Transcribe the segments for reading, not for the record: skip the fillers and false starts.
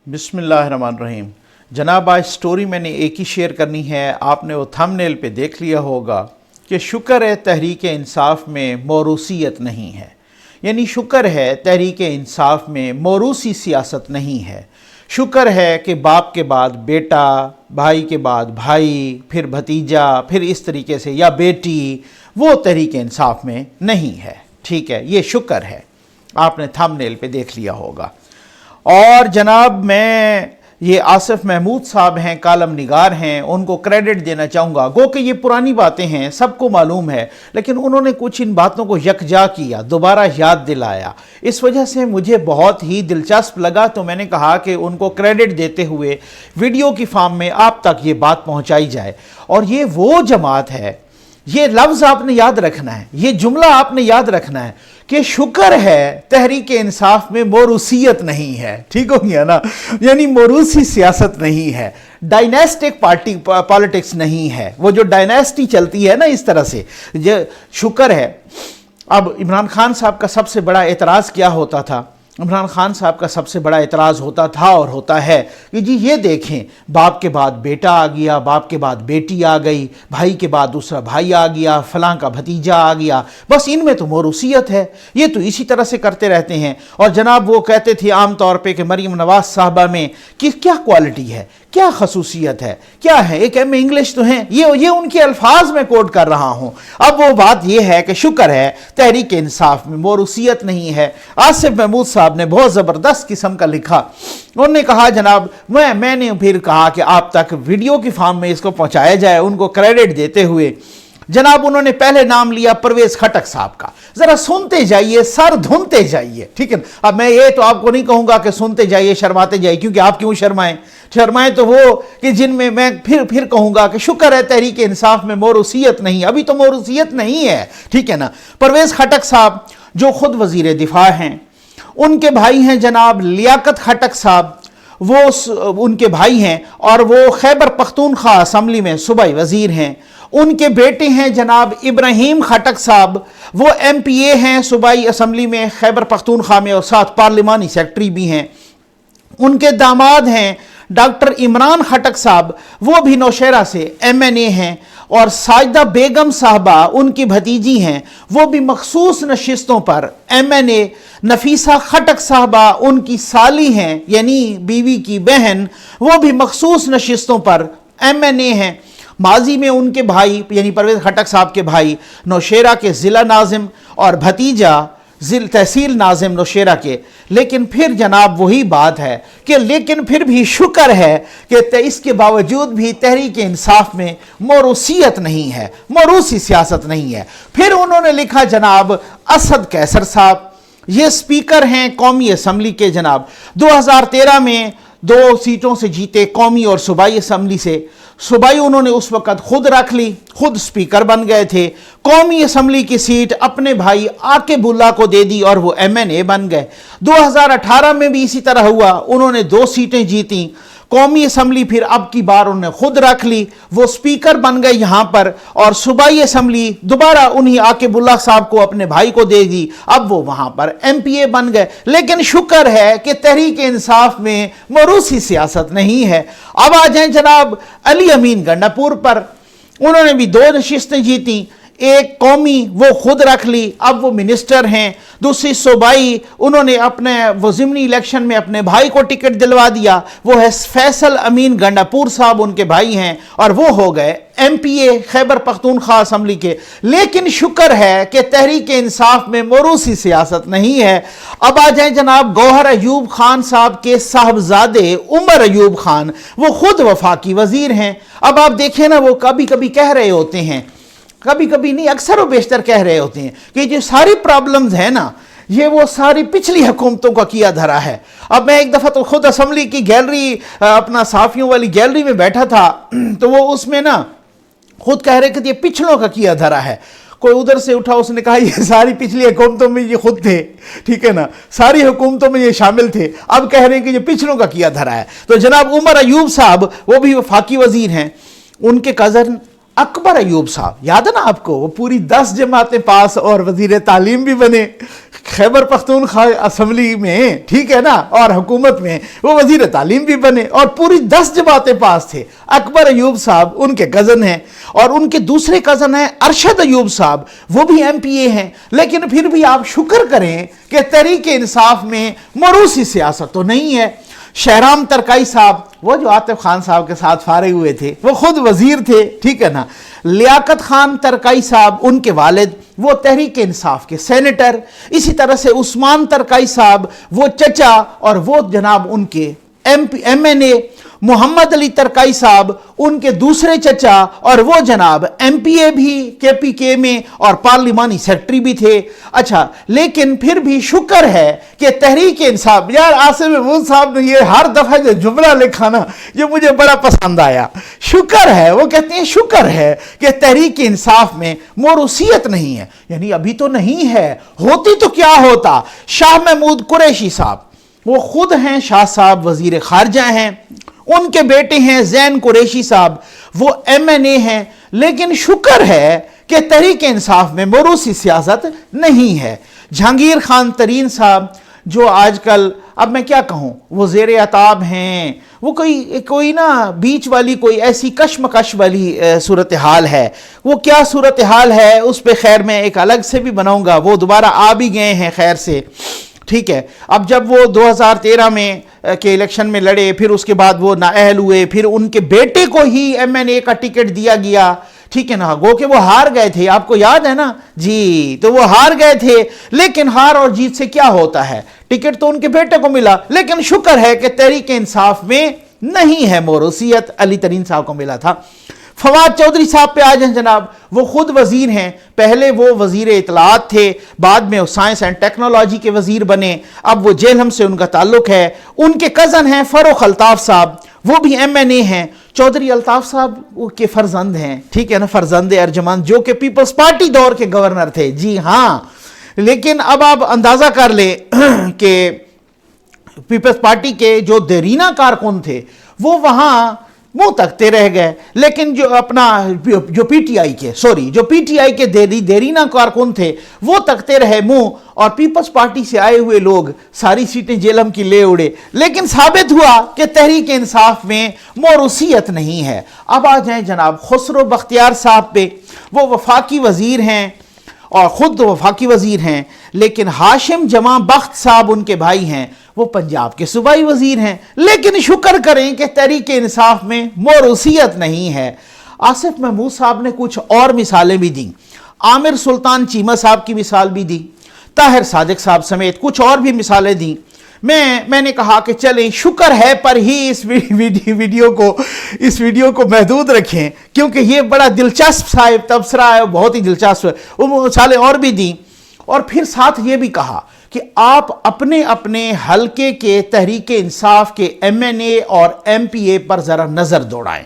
बिस्मिल्लाहिर्रहमानिर्रहीम। जनाब, आज स्टोरी मैंने एक ही शेयर करनी है। आपने वो थंबनेल पे देख लिया होगा कि शुक्र है तहरीक इंसाफ में मौरूसियत नहीं है, यानी शुक्र है तहरीक इंसाफ में मौरूसी सियासत नहीं है। शुक्र है कि बाप के बाद बेटा, भाई के बाद भाई, फिर भतीजा, फिर इस तरीके से या बेटी, वो तहरीक इंसाफ में नहीं है। ठीक है, ये शुक्र है, आपने थंबनेल पे देख लिया होगा। और जनाब, मैं ये आसिफ महमूद साहब हैं, कालम निगार हैं, उनको क्रेडिट देना चाहूँगा। गो कि ये पुरानी बातें हैं, सबको मालूम है, लेकिन उन्होंने कुछ इन बातों को यकजा किया, दोबारा याद दिलाया। इस वजह से मुझे बहुत ही दिलचस्प लगा, तो मैंने कहा कि उनको क्रेडिट देते हुए वीडियो की फॉर्म में आप तक ये बात पहुँचाई जाए। और ये वो जमात है, ये लफ्ज़ आपने याद रखना है, ये जुमला आपने याद रखना है कि शुक्र है तहरीक इंसाफ में मौरूसियत नहीं है। ठीक हो गया ना, यानी मौरूसी सियासत नहीं है, डायनेस्टिक पार्टी पॉलिटिक्स नहीं है, वो जो डायनेस्टी चलती है ना इस तरह से, ये शुक्र है। अब इमरान खान साहब का सबसे बड़ा एतराज़ क्या होता था? इमरान खान साहब का सबसे बड़ा एतराज़ होता था और होता है कि जी ये देखें, बाप के बाद बेटा आ गया, बाप के बाद बेटी आ गई, भाई के बाद दूसरा भाई आ गया, फलां का भतीजा आ गया, बस इनमें तो मौरूसियत है, ये तो इसी तरह से करते रहते हैं। और जनाब वो कहते थे आम तौर पे कि मरीम नवाज साहबा में कि क्या क्वालिटी है, क्या खसूसियत है, क्या है, एक एम इंग्लिश तो है, ये उनके अल्फाज में कोट कर रहा हूं। अब वो बात ये है कि शुक्र है तहरीक इंसाफ में मौरूसियत नहीं है। आसिफ महमूद साहब ने बहुत ज़बरदस्त किस्म का लिखा। उन्होंने कहा जनाब, मैंने फिर कहा कि आप तक वीडियो की फॉर्म में इसको पहुंचाया जाए, उनको क्रेडिट देते हुए। जनाब उन्होंने पहले नाम लिया परवेज खटक साहब का। जरा सुनते जाइए, सर धुनते जाइए, ठीक है ना। अब मैं ये तो आपको नहीं कहूंगा कि सुनते जाइए शर्माते जाइए, क्योंकि आप क्यों शर्माएं तो वो कि जिनमें मैं फिर कहूंगा कि शुक्र है तहरीक इंसाफ में मौरूसियत नहीं, अभी तो मौरूसियत नहीं है, ठीक है ना। परवेज खटक साहब जो खुद वजीर दिफा हैं, उनके भाई हैं जनाब लियाकत खटक साहब, वो उनके भाई हैं और वो खैबर पख्तूनख्वा असम्बली में सूबाई वजीर हैं। उनके बेटे हैं जनाब इब्राहिम खटक साहब, वो MPA हैं सूबाई असम्बली में खैबर पख्तूनख्वा में और साथ पार्लिमानी सेक्रेटरी भी हैं। उनके दामाद हैं डॉक्टर इमरान खटक साहब, वो भी नौशहरा से MNA हैं। और साजिदा बेगम साहबा उनकी भतीजी हैं, वो भी मखसूस नशिस्तों पर MNA। नफीसा खटक साहबा उनकी साली हैं, यानी बीवी की बहन, वो भी मखसूस नशिस्तों पर MNA हैं। माजी में उनके भाई यानी परवेज खटक साहब के भाई नौशेरा के ज़िला नाजिम और भतीजा तहसील नाजिम नौशेरा के। लेकिन फिर जनाब वही बात है कि लेकिन फिर भी शुक्र है कि इसके बावजूद भी तहरीक इंसाफ में मौरूसियत नहीं है, मौरूसी सियासत नहीं है। फिर उन्होंने लिखा जनाब असद कैसर साहब, ये स्पीकर हैं कौमी असम्बली के जनाब, 2013 में 2 सीटों से जीते कौमी और सूबाई असम्बली से। सूबाई उन्होंने उस वक़्त खुद रख ली, खुद स्पीकर बन गए थे। कौमी असम्बली की सीट अपने भाई आकिबुल्ला को दे दी और वो MNA बन गए। 2018 में भी इसी तरह हुआ, उन्होंने 2 सीटें जीती। कौमी असम्बली फिर अब की बार उन्होंने खुद रख ली, वो स्पीकर बन गए यहाँ पर। और सूबाई असम्बली दोबारा उन्हीं आकिबुल्ला साहब को अपने भाई को दे दी, अब वो वहाँ पर MPA बन गए। लेकिन शुक्र है कि तहरीक इंसाफ में मौरूसी सियासत नहीं है। अब आ जाएं जनाब अली अमीन गंडापुर पर, उन्होंने भी 2 नशिस्तें जीती। एक कौमी वो खुद रख ली, अब वो मिनिस्टर हैं। दूसरी सूबाई उन्होंने अपने वो ज़िमनी इलेक्शन में अपने भाई को टिकट दिलवा दिया, वो है फैसल अमीन गंडापुर साहब, उनके भाई हैं और वो हो गए MPA खैबर पख्तूनख्वा असम्बली के। लेकिन शुक्र है कि तहरीक इंसाफ में मौरूसी सियासत नहीं है। अब आ जाए जनाब गौहर अयूब खान साहब के साहबजादे उमर अयूब खान, वो खुद वफाकी वजीर हैं। अब आप देखें ना, वो कभी कभी कह रहे होते हैं, कभी कभी नहीं अक्सर व बेशतर कह रहे होते हैं कि जो सारी प्रॉब्लम्स हैं ना, ये वो सारी पिछली हुकूमतों का किया धरा है। अब मैं एक दफ़ा तो खुद असम्बली की गैलरी, अपना साफियों वाली गैलरी में बैठा था, तो वो उसमें ना खुद कह रहे कि ये पिछलों का किया धरा है। कोई उधर से उठा, उसने कहा ये सारी पिछली हुकूमतों में ये खुद थे, ठीक है ना, सारी हुकूमतों में ये शामिल थे, अब कह रहे हैं कि ये पिछलों का किया धरा है। तो जनाब उमर अयूब साहब वो भी वफाकी वजीर हैं, उनके कज़न अकबर अयूब साहब, याद है ना आपको, वो पूरी 10 जमातें पास और वजीर तालीम भी बने खैबर पख्तूनख्वा असम्बली में, ठीक है ना, और हुकूमत में वो वजीर तालीम भी बने और पूरी 10 जमातें पास थे। अकबर अयूब साहब उनके कज़न हैं और उनके दूसरे कज़न हैं अरशद अयूब साहब, वो भी MPA हैं। लेकिन फिर भी आप शुक्र करें कि तहरीक इंसाफ में मरूसी सियासत तो नहीं है। शहराम तरकाई साहब, वो जो आतिफ खान साहब के साथ फारिग हुए थे, वो खुद वजीर थे, ठीक है ना। लियाकत खान तरकाई साहब, उनके वालिद, वो तहरीक इंसाफ के सेनेटर। इसी तरह से उस्मान तरकाई साहब, वो चचा और वो जनाब उनके MNA। मोहम्मद अली तरकाई साहब, उनके दूसरे चचा और वो जनाब MPA भी KPK में और पार्लिमानी सेक्रेटरी भी थे। अच्छा, लेकिन फिर भी शुक्र है कि तहरीक इंसाफ, यार आसिफ महमूद साहब ने ये हर दफा जो जुमला लिखा ना, ये मुझे बड़ा पसंद आया। शुक्र है, वो कहते हैं शुक्र है कि तहरीक इंसाफ में मोरूसियत नहीं है। यानी अभी तो नहीं है, होती तो क्या होता। शाह महमूद कुरैशी साहब, वो खुद हैं शाह साहब वजीर खारजा हैं, उनके बेटे हैं जैन कुरैशी साहब, वो MNA हैं। लेकिन शुक्र है कि तहरीक इंसाफ में मोरूसी सियासत नहीं है। जहांगीर खान तरीन साहब, जो आजकल, अब मैं क्या कहूँ, वो ज़ेर अताब हैं, वो कोई ना बीच वाली कोई ऐसी कशमकश वाली सूरत हाल है। वो क्या सूरत हाल है उस पर खैर मैं एक अलग से भी बनाऊंगा। वो दोबारा आ भी गए हैं खैर से, ठीक है। अब जब वो 2013 में के इलेक्शन में लड़े, फिर उसके बाद वो नाअहल हुए, फिर उनके बेटे को ही MNA का टिकट दिया गया, ठीक है ना। गो कि वो हार गए थे, आपको याद है ना जी, तो वो हार गए थे। लेकिन हार और जीत से क्या होता है, टिकट तो उनके बेटे को मिला। लेकिन शुक्र है कि तहरीक इंसाफ में नहीं है मोरूसियत, अली तरीन साहब को मिला था। फवाद चौधरी साहब पे आ जाएं जनाब, वो खुद वजीर हैं। पहले वो वजीर इतलात थे, बाद में वो साइंस एंड टेक्नोलॉजी के वजीर बने, अब वो जेलहम से उनका ताल्लुक है। उनके कज़न हैं फ़ारूक अल्ताफ़ साहब, वो भी MNA हैं। चौधरी अल्ताफ़ साहब के फर्जंद हैं, ठीक है ना, फर्जंद अर्जमंद, जो कि पीपल्स पार्टी दौर के गवर्नर थे, जी हाँ। लेकिन अब आप अंदाज़ा कर ले कि पीपल्स पार्टी के जो देरीना कारकुन थे वो वहाँ मुंह तकते रह गए। लेकिन जो अपना जो PTI के देरीना कारकुन थे वो तकते रहे मुंह, और पीपल्स पार्टी से आए हुए लोग सारी सीटें जेलम की ले उड़े। लेकिन साबित हुआ कि तहरीक इंसाफ में मोरूसियत नहीं है। अब आ जाएं जनाब खुसरो बख्तियार साहब पे, वो वफाकी वजीर हैं और ख़ुद वफाकी वजीर हैं। लेकिन हाशिम जमा बख्त साहब उनके भाई हैं, वो पंजाब के सूबाई वजीर हैं। लेकिन शुक्र करें कि तहरीक इंसाफ में मोरूसियत नहीं है। आसिफ महमूद साहब ने कुछ और मिसालें भी दी, आमिर सुल्तान चीमा साहब की मिसाल भी दी, ताहिर सादिक साहब समेत कुछ और भी मिसालें दी। मैंने कहा कि चलें शुक्र है पर ही इस वीडियो को महदूद रखें, क्योंकि ये बड़ा दिलचस्प साहिब तबसरा है, बहुत ही दिलचस्प। वो मिसालें और भी दी, और फिर साथ ये भी कहा कि आप अपने अपने हलके के तहरीक इंसाफ के MNA और MPA पर ज़रा नज़र दौड़ाएं।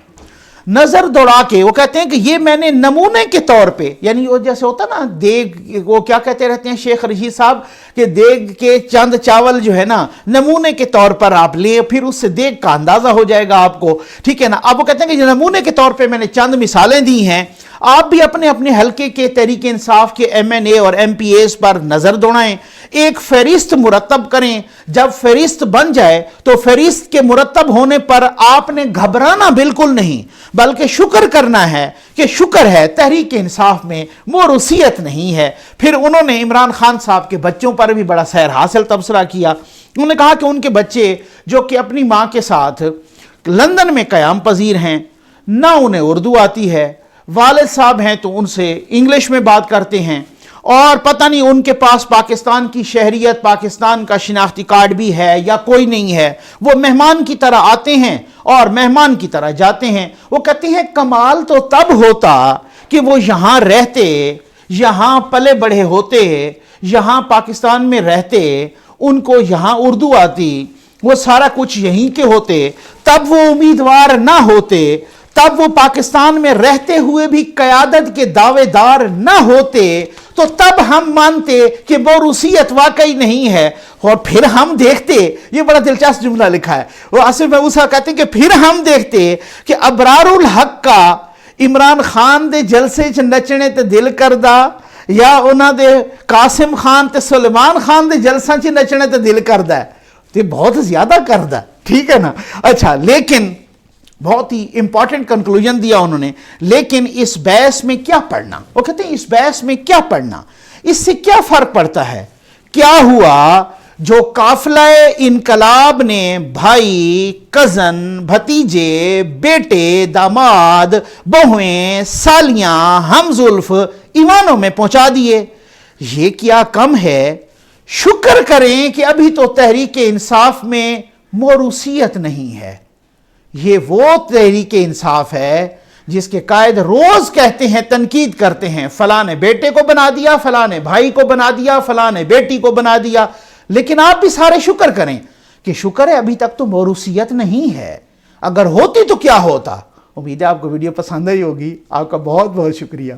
नज़र दौड़ा के वो कहते हैं कि ये मैंने नमूने के तौर पे, यानी वो जैसे होता ना देग, वो क्या कहते रहते हैं शेख रशीद साहब कि देग के चंद चावल जो है ना नमूने के तौर पर आप ले, फिर उससे देग का अंदाज़ा हो जाएगा आपको, ठीक है ना। अब वो कहते हैं कि नमूने के तौर पे मैंने चंद मिसालें दी हैं, आप भी अपने अपने हलके के तहरीक इंसाफ के MNA और MPAs पर नज़र दौड़ाएं, एक फहरिस्त मुरतब करें। जब फहरिस्त बन जाए तो फहरिस्त के मुरतब होने पर आपने घबराना बिल्कुल नहीं, बल्कि शुक्र करना है कि शुक्र है तहरीक इंसाफ में मोरूसियत नहीं है। फिर उन्होंने इमरान खान साहब के बच्चों पर भी बड़ा सैर हासिल तबसरा किया। उन्होंने कहा कि उनके बच्चे जो कि अपनी माँ के साथ लंदन में क़याम पजीर हैं, ना उन्हें उर्दू आती है, वालिद साहब हैं तो उनसे इंग्लिश में बात करते हैं, और पता नहीं उनके पास पाकिस्तान की शहरियत, पाकिस्तान का शिनाख्ती कार्ड भी है या कोई नहीं है। वो मेहमान की तरह आते हैं और मेहमान की तरह जाते हैं। वो कहते हैं कमाल तो तब होता कि वो यहाँ रहते, यहाँ पले बढ़े होते, यहाँ पाकिस्तान में रहते, उनको यहाँ उर्दू आती, वो सारा कुछ यहीं के होते, तब वो उम्मीदवार ना होते, तब वो पाकिस्तान में रहते हुए भी क़यादत के दावेदार न होते, तो तब हम मानते कि मोरूसियत वाकई नहीं है। और फिर हम देखते, ये बड़ा दिलचस्प जुमला लिखा है, वो आसिफ महमूद साहब कहते हैं कि फिर हम देखते कि अबरारुल हक का इमरान खान दे जलसे च नचने ते दिल करदा या उन्हां दे कासिम खान ते सुलेमान खान दे जलसां च नचने ते दिल करदा है? ते बहुत ज्यादा करदा, ठीक है ना। अच्छा, लेकिन बहुत ही इंपॉर्टेंट कंक्लूजन दिया उन्होंने, लेकिन इस बहस में क्या पढ़ना? वो कहते हैं इस बहस में क्या पढ़ना, इससे क्या फर्क पड़ता है? क्या हुआ जो काफिला इनकलाब ने भाई, कजन, भतीजे, बेटे, दामाद, बहुएं, सालियां, हमजुल्फ ईमानों में पहुंचा दिए, ये क्या कम है? शुक्र करें कि अभी तो तहरीक इंसाफ में मौरूसियत नहीं है। ये वो तहरीक इंसाफ है जिसके कायद रोज कहते हैं, तनकीद करते हैं, फलां ने बेटे को बना दिया, फलां ने भाई को बना दिया, फलां ने बेटी को बना दिया। लेकिन आप भी सारे शुक्र करें कि शुक्र है अभी तक तो मौरूसियत नहीं है, अगर होती तो क्या होता। उम्मीद है आपको वीडियो पसंद आई होगी। आपका बहुत बहुत शुक्रिया।